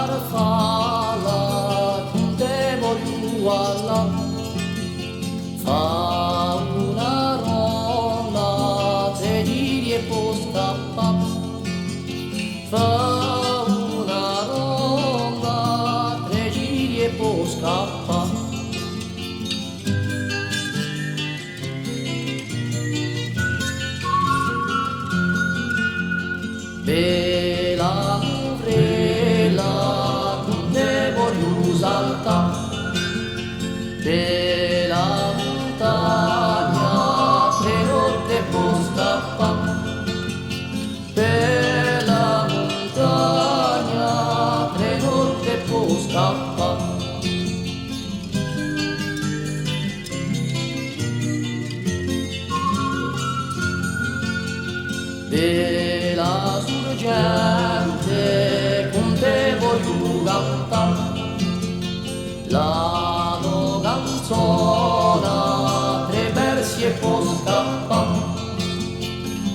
farfalla te voglio alla fa una ronda tre giri e poi scappa fa una ronda tre giri e poi scappa bella umbrella te voglio salta bella montagna tre notte può scappa bella montagna tre notte può scappa bella sorgente con te voglio cantare la canzona tre versi e poi scappa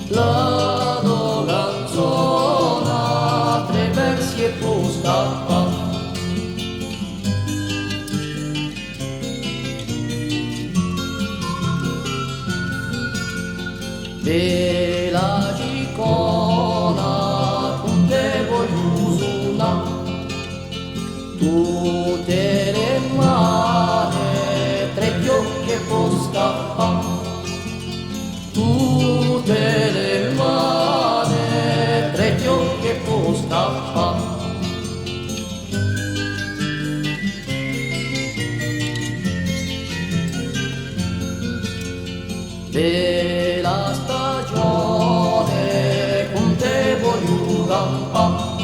la canzona tre versi e poi scappa bella gicona con te voglio suonare tutte le mani tre fiocchi e poi scappa tutte le mani tre fiocchi e poi scappa bella stagione con te voglio campare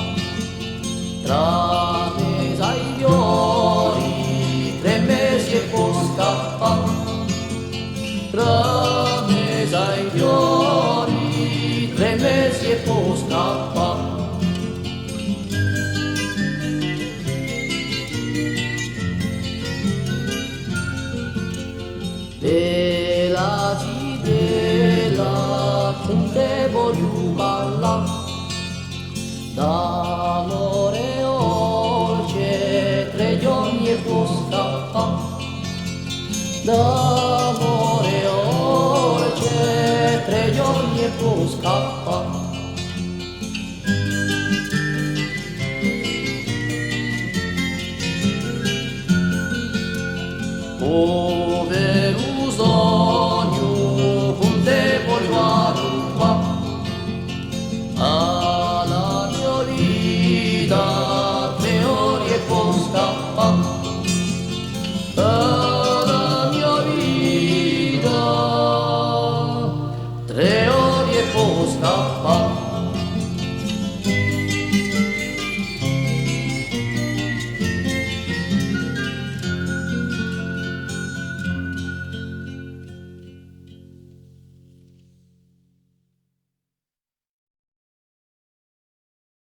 tra mesi ai fiori tre mesi e poi scappa tra mesi ai fiori tre mesi e poi scappa bella cidella con te voglio parlare d'amore oltre tre giorni e poi scappa d'amore oltre tre giorni e poi scappa